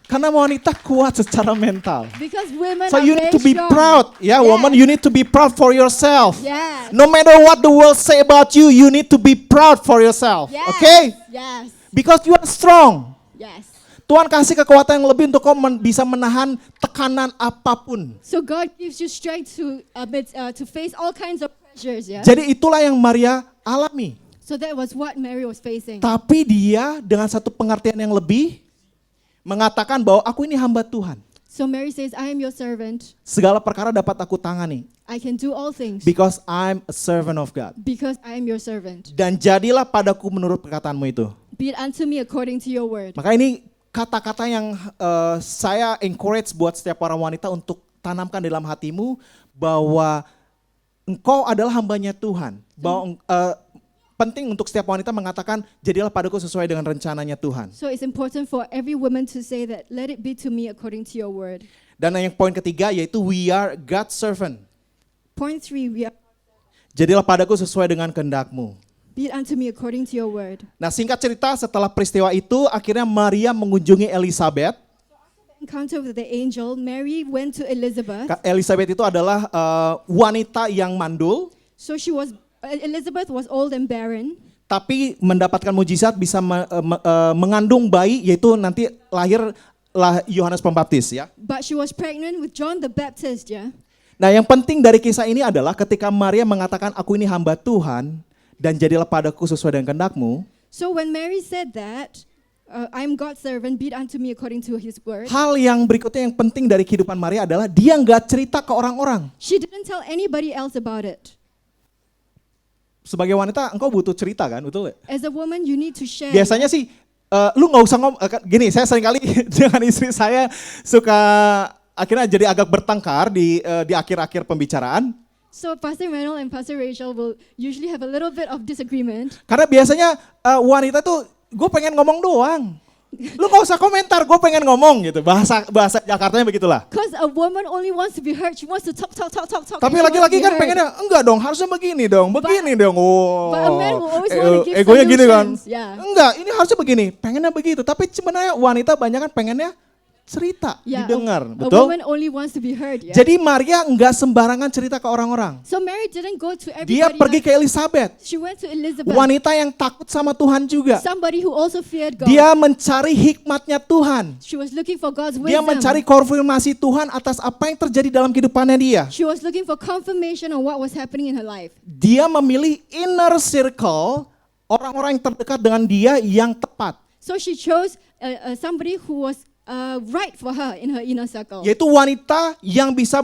Karena wanita kuat secara mental. Because women So are you need very to be strong. proud. Yeah, Yes. woman, you need to be proud for yourself. Yes. No matter what the world say about you, you need to be proud for yourself. Yes. Okay? Yes. Because you are strong. Yes. Tuhan kasih kekuatan yang lebih untuk kau bisa menahan tekanan apapun. So God gives you strength to face all kinds of pressures. Yeah. Jadi itulah yang Maria alami. So that was what Mary was facing. Tapi dia dengan satu pengertian yang lebih mengatakan bahwa aku ini hamba Tuhan. So Mary says, I am your servant. Segala perkara dapat aku tangani. I can do all things Because I'm a servant of God. because I am your servant. Dan jadilah padaku menurut perkataanmu itu. Be it unto me according to your word. Maka ini kata-kata yang saya encourage buat setiap orang wanita untuk tanamkan dalam hatimu bahwa engkau adalah hambanya Tuhan. Bahwa penting untuk setiap wanita mengatakan jadilah padaku sesuai dengan rencananya Tuhan. So it's important for every woman to say that, let it be to me according to your word. Dan yang poin ketiga yaitu we are God's servant. Point 3, Jadilah padaku sesuai dengan kehendakmu. be it unto me according to your word. Nah, singkat cerita setelah peristiwa itu akhirnya Maria mengunjungi Elizabeth. Encounter with the angel, Mary went to Elizabeth. Elizabeth itu adalah wanita yang mandul, So Elizabeth was old and barren, tapi mendapatkan mujizat bisa mengandung bayi, yaitu nanti lahirlah Yohanes Pembaptis ya. but she was pregnant with John the Baptist, yeah? Nah, yang penting dari kisah ini adalah ketika Maria mengatakan aku ini hamba Tuhan dan jadilah padaku sesuai dengan kehendakmu. So when Mary said that, I am God's servant, be it unto me according to his word. Hal yang berikutnya yang penting dari kehidupan Maria adalah dia nggak cerita ke orang-orang. She didn't tell anybody else about it. Sebagai wanita engkau butuh cerita kan, betul? As a woman, you need to share. Biasanya sih lu nggak usah ngomong gini. Saya seringkali dengan istri saya suka akhirnya jadi agak bertengkar di akhir-akhir pembicaraan. So Pastor Emmanuel and Pastor Rachel will usually have a little bit of disagreement. Karena biasanya wanita tuh gue pengen ngomong doang. Lu gak usah komentar, gue pengen ngomong gitu. Bahasa Jakartanya begitulah. Because a woman only wants to be heard. She wants to talk. Tapi and she wants laki-laki to be kan heard. pengennya enggak dong, harusnya begini dong. But a man will always want to give egonya gini kan. solutions, yeah. Enggak, ini harusnya begini. Pengennya begitu. Tapi sebenarnya wanita banyak kan pengennya cerita, Yeah, didengar, a betul? woman only wants to be heard, yeah? Jadi Maria enggak sembarangan cerita ke orang-orang. So Mary didn't go to everybody. Dia pergi ke Elizabeth, She went to Elizabeth. wanita yang takut sama Tuhan juga. Somebody who also feared God. Dia mencari hikmatnya Tuhan. She was looking for God's Dia wisdom. mencari konfirmasi Tuhan atas apa yang terjadi dalam kehidupannya dia. She was looking for confirmation on what was happening in her life. Dia memilih inner circle, orang-orang yang terdekat dengan dia yang tepat. So she chose somebody who was right for her in her inner circle. Yaitu wanita yang bisa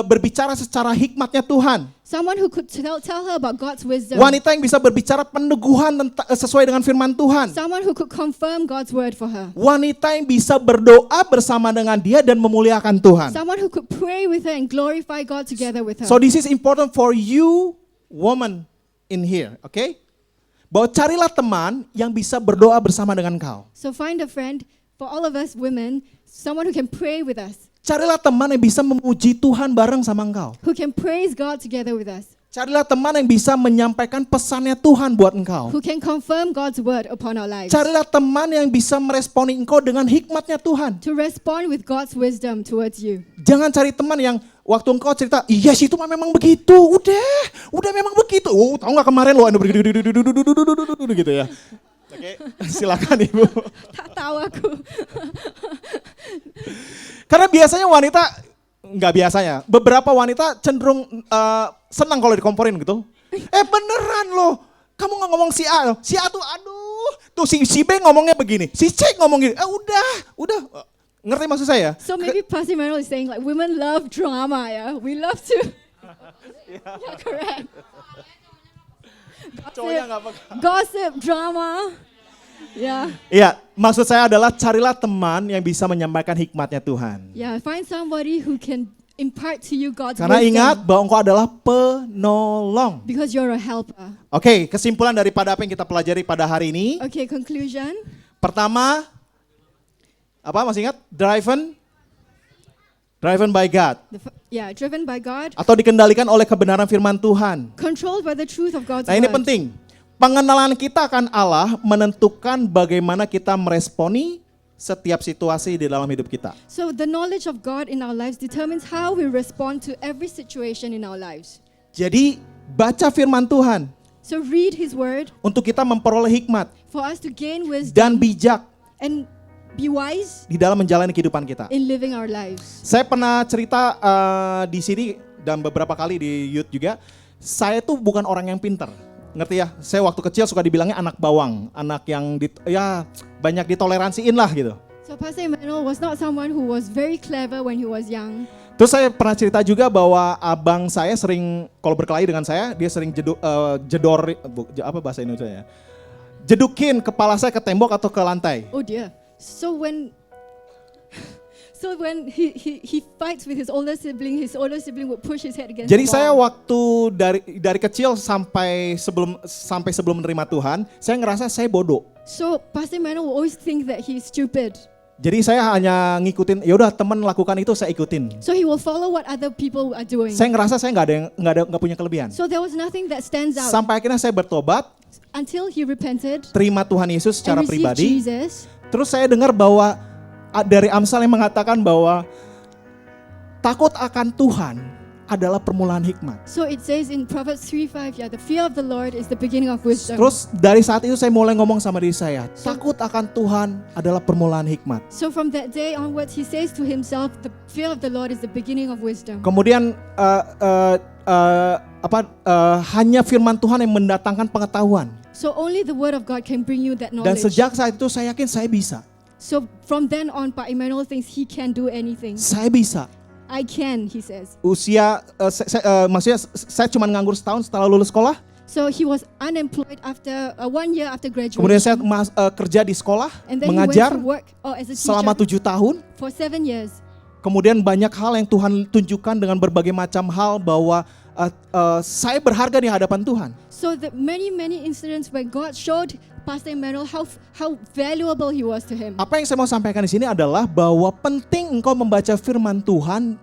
berbicara secara hikmatnya Tuhan. Someone who could tell her about God's wisdom. Wanita yang bisa berbicara peneguhan sesuai dengan firman Tuhan. Someone who could confirm God's word for her. Wanita yang bisa berdoa bersama dengan dia dan memuliakan Tuhan. Someone who could pray with her and glorify God together with her. So this is important for you woman in here, okay? Bahwa carilah teman yang bisa berdoa bersama dengan kau. So find a friend, for all of us women, someone who can pray with us, Carilah teman yang bisa memuji Tuhan bareng sama engkau. who can praise God together with us, Carilah teman yang bisa menyampaikan pesannya Tuhan buat engkau. who can confirm God's word upon our lives, Carilah teman yang bisa meresponi engkau dengan hikmatnya Tuhan. to respond with God's wisdom towards you. Jangan cari teman yang waktu engkau cerita, iya sih itu memang begitu, udah memang begitu. Oh, tahu nggak kemarin lo anu gitu ya. Oke, silakan Ibu. Tak tahu aku. Karena biasanya wanita, nggak biasanya, beberapa wanita cenderung senang kalau dikomporin gitu. Beneran loh, kamu nggak ngomong si A, si A tuh aduh, tuh si B ngomongnya begini, si C ngomong gini, udah, ngerti maksud saya? So maybe Pastor Emmanuel is saying like women love drama, yeah? We love to. Yeah, correct. Cowoknya nggak peka. Gossip, drama. Yeah. Iya, maksud saya adalah carilah teman yang bisa menyampaikan hikmatnya Tuhan. Yeah, find somebody who can impart to you God's Karena wisdom. ingat bahwa engkau adalah penolong. Because you're a helper. Oke, kesimpulan daripada apa yang kita pelajari pada hari ini. Okay, conclusion. Pertama, apa masih ingat? Driven by God. Driven by God. Atau dikendalikan oleh kebenaran firman Tuhan. Controlled by the truth of God's Nah ini word. penting. Pengenalan kita akan Allah menentukan bagaimana kita meresponi setiap situasi di dalam hidup kita. So the knowledge of God in our lives determines how we respond to every situation in our lives. Jadi baca firman Tuhan So read His word untuk kita memperoleh hikmat for us to gain wisdom dan bijak and be wise di dalam menjalani kehidupan kita. in living our lives. Saya pernah cerita di sini dan beberapa kali di youth juga. Saya tuh bukan orang yang pinter, ngerti ya? Saya waktu kecil suka dibilangnya anak bawang, anak yang banyak ditoleransiin lah gitu. So Pastor Emmanuel was not someone who was very clever when he was young. Terus saya pernah cerita juga bahwa abang saya sering kalau berkelahi dengan saya, dia sering apa bahasa Indonesia ya? Jedukin kepala saya ke tembok atau ke lantai. Oh dear. So when he fights with his older sibling would push his head against Jadi the saya wall. waktu dari kecil sampai sebelum menerima Tuhan, saya ngerasa saya bodoh. So Pastor Emmanuel will always think that he's stupid. Jadi saya hanya ngikutin, ya udah teman lakukan itu saya ikutin. So he will follow what other people are doing. Saya ngerasa saya nggak punya kelebihan. So there was nothing that stands out Sampai akhirnya saya bertobat, until he repented terima Tuhan Yesus secara and received pribadi. Jesus. Terus saya dengar bahwa dari Amsal yang mengatakan bahwa takut akan Tuhan adalah permulaan hikmat. So it says in Proverbs 3:5, yeah, the fear of the Lord is the beginning of wisdom. Terus dari saat itu saya mulai ngomong sama diri saya, takut akan Tuhan adalah permulaan hikmat. So from that day onwards, he says to himself, the fear of the Lord is the beginning of wisdom. Kemudian hanya firman Tuhan yang mendatangkan pengetahuan. So only the word of God can bring you that Dan knowledge. sejak saat itu saya yakin saya bisa. So from then on, Pak Emmanuel thinks he can do anything. Saya bisa. I can, he says. Usia, maksudnya saya cuma nganggur setahun setelah lulus sekolah. So he was unemployed after 1 year after graduation. Kemudian saya kerja di sekolah, And then mengajar he went to work as a selama teacher 7 tahun. for 7 years. Kemudian banyak hal yang Tuhan tunjukkan dengan berbagai macam hal bahwa saya berharga di hadapan Tuhan. So the many incidents where God showed Pastor Emmanuel how valuable he was to him. Apa yang saya mau sampaikan di sini adalah bahwa penting engkau membaca firman Tuhan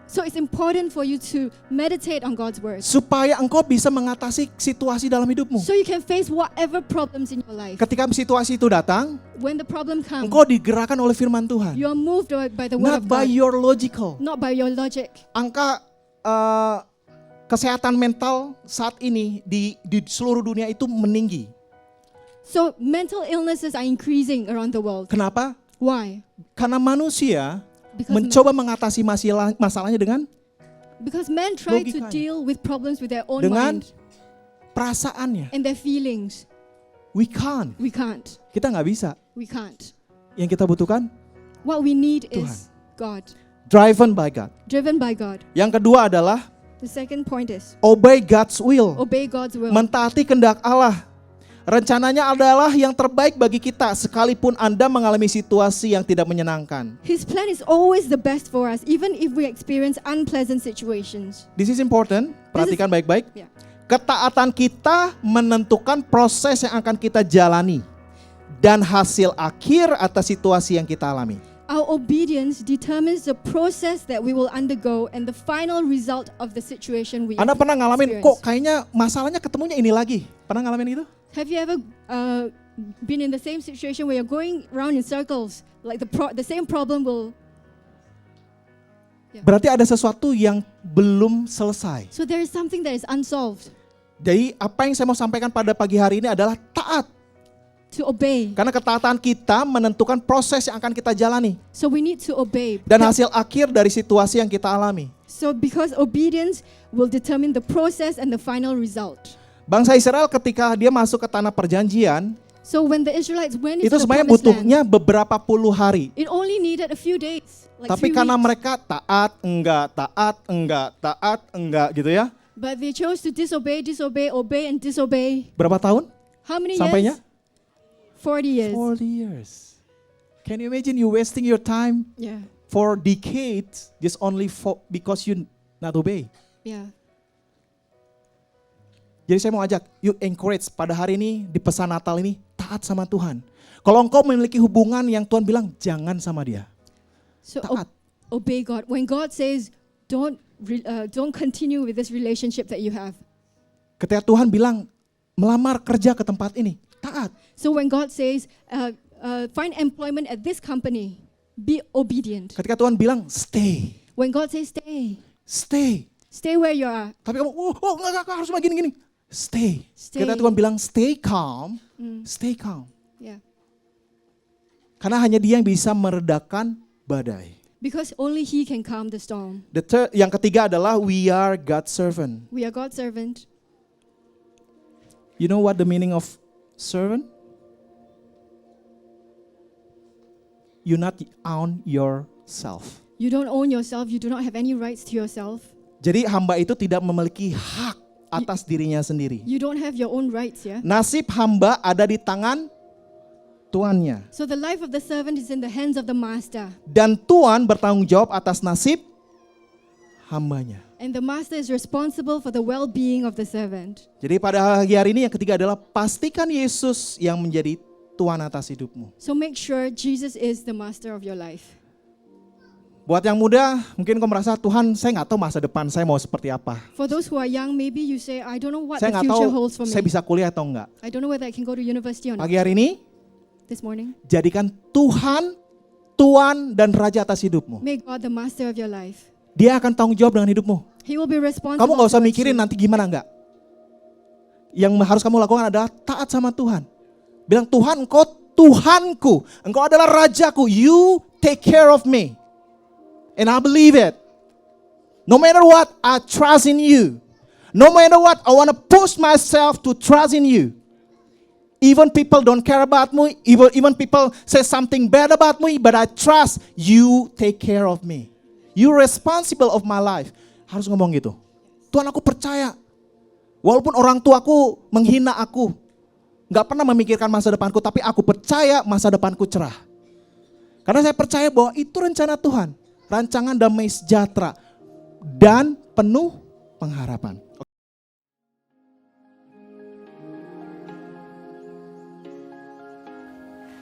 So it's important for you to meditate on God's word, supaya engkau bisa mengatasi situasi dalam hidupmu. so you can face whatever problems in your life. Ketika situasi itu datang, When the problem comes, engkau digerakkan oleh firman Tuhan. you are moved by the word Not of by God, your logical. not by your logic. Angka kesehatan mental saat ini di seluruh dunia itu meninggi. So mental illnesses are increasing around the world. Kenapa? Why? Karena manusia Because mencoba mengatasi masalahnya dengan men try to logikanya. deal with problems with their own Dengan mind perasaannya. and their feelings. We can't. We can't. Kita nggak bisa. We can't. Yang kita butuhkan What we need Tuhan. is God, driven by God. driven by God. Yang kedua adalah The second point is obey God's will. obey God's will. Mentaati kehendak Allah. Rencananya adalah yang terbaik bagi kita sekalipun Anda mengalami situasi yang tidak menyenangkan. His plan is always the best for us, even if we experience unpleasant situations. This is important. Perhatikan baik-baik. Yeah. Ketaatan kita menentukan proses yang akan kita jalani dan hasil akhir atas situasi yang kita alami. Our obedience determines the process that we will undergo and the final result of the situation we Anda pernah ngalamin experience. kok kayaknya masalahnya ketemunya ini lagi? Pernah ngalamin itu? Have you ever been in the same situation where you're going around in circles, like the same problem will? Berarti ada sesuatu yang belum selesai. So there is something that is unsolved. Jadi apa yang saya mau sampaikan pada pagi hari ini adalah taat. To obey. Karena ketaatan kita menentukan proses yang akan kita jalani. So we need to obey. Dan hasil akhir dari situasi yang kita alami. So because obedience will determine the process and the final result. Bangsa Israel ketika dia masuk ke tanah perjanjian, So when the Israelites went into itu the sebenarnya promised land, butuhnya beberapa puluh hari. it only needed a few days, like Tapi 3 karena weeks. mereka taat, enggak gitu ya. But they chose to disobey, obey and disobey. Berapa tahun? How many Sampainya? years? 40 years. 40 years. Can you imagine you wasting your time Yeah, for decades just only because you not obey? yeah. Jadi saya mau ajak, you encourage pada hari ini di pesan Natal ini, taat sama Tuhan. Kalau engkau memiliki hubungan yang Tuhan bilang, jangan sama dia. So Taat. obey God. When God says, don't continue with this relationship that you have. Ketika Tuhan bilang, melamar kerja ke tempat ini, taat. So when God says, find employment at this company, be obedient. Ketika Tuhan bilang, stay. When God says Stay. stay where you are. Tapi kamu, enggak, harus begini. Stay. Stay. Ketika Tuhan bilang, stay calm. Stay calm. Yeah. Karena hanya dia yang bisa meredakan badai. Because only He can calm the storm. Yang ketiga adalah, we are God's servant. We are God's servant. You know what the meaning of servant? you not own yourself. You don't own yourself. You do not have any rights to yourself. Jadi hamba itu tidak memiliki hak atas dirinya sendiri. You don't have your own rights, yeah? Nasib hamba ada di tangan tuannya. So the life of the servant is in the hands of the master. Dan tuan bertanggung jawab atas nasib hambanya. And the master is responsible for the well-being of the servant. Jadi pada hari ini yang ketiga adalah pastikan Yesus yang menjadi tuan atas hidupmu. So make sure Jesus is the master of your life. Buat yang muda, mungkin kau merasa, Tuhan saya nggak tahu masa depan saya mau seperti apa. For those who are young, maybe you say, I don't know what Saya the nggak future tahu holds for saya me. bisa kuliah atau enggak. I don't know whether I can go to university or not. Pagi hari ini, This morning, jadikan Tuhan, Tuan dan Raja atas hidupmu. make God the master of your life. Dia akan tanggung jawab dengan hidupmu. He will be responsible. Kamu nggak usah towards mikirin you. nanti gimana enggak. Yang harus kamu lakukan adalah taat sama Tuhan. Bilang, Tuhan engkau Tuhanku, engkau adalah Rajaku, you take care of me. And I believe it. No matter what, I trust in you. No matter what, I want to push myself to trust in you. Even people don't care about me, even people say something bad about me, but I trust you take care of me. You responsible of my life. Harus ngomong gitu. Tuhan, aku percaya. Walaupun orang tuaku menghina aku, gak pernah memikirkan masa depanku, tapi aku percaya masa depanku cerah. Karena saya percaya bahwa itu rencana Tuhan. Rancangan damai sejahtera dan penuh pengharapan.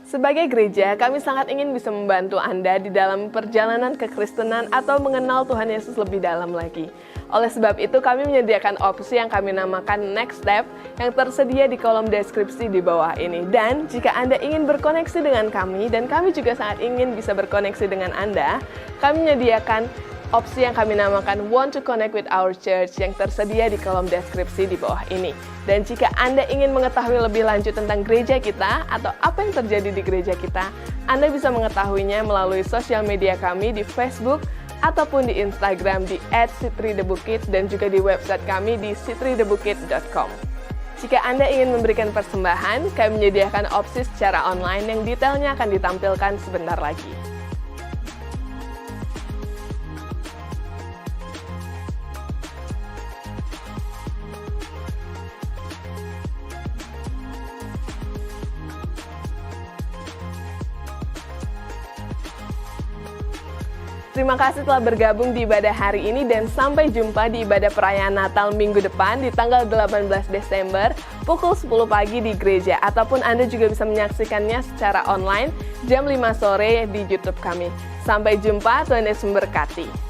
Sebagai gereja, kami sangat ingin bisa membantu Anda di dalam perjalanan kekristenan atau mengenal Tuhan Yesus lebih dalam lagi. Oleh sebab itu, kami menyediakan opsi yang kami namakan Next Step yang tersedia di kolom deskripsi di bawah ini. Dan jika Anda ingin berkoneksi dengan kami, dan kami juga sangat ingin bisa berkoneksi dengan Anda, kami menyediakan opsi yang kami namakan Want to Connect with Our Church yang tersedia di kolom deskripsi di bawah ini. Dan jika Anda ingin mengetahui lebih lanjut tentang gereja kita atau apa yang terjadi di gereja kita, Anda bisa mengetahuinya melalui sosial media kami di Facebook ataupun di Instagram di @citridebukit dan juga di website kami di citridebukit.com. Jika Anda ingin memberikan persembahan, kami menyediakan opsi secara online yang detailnya akan ditampilkan sebentar lagi. Terima kasih telah bergabung di ibadah hari ini dan sampai jumpa di ibadah perayaan Natal minggu depan di tanggal 18 Desember pukul 10 pagi di gereja ataupun Anda juga bisa menyaksikannya secara online jam 5 sore di YouTube kami. Sampai jumpa, Tuhan Yesus memberkati.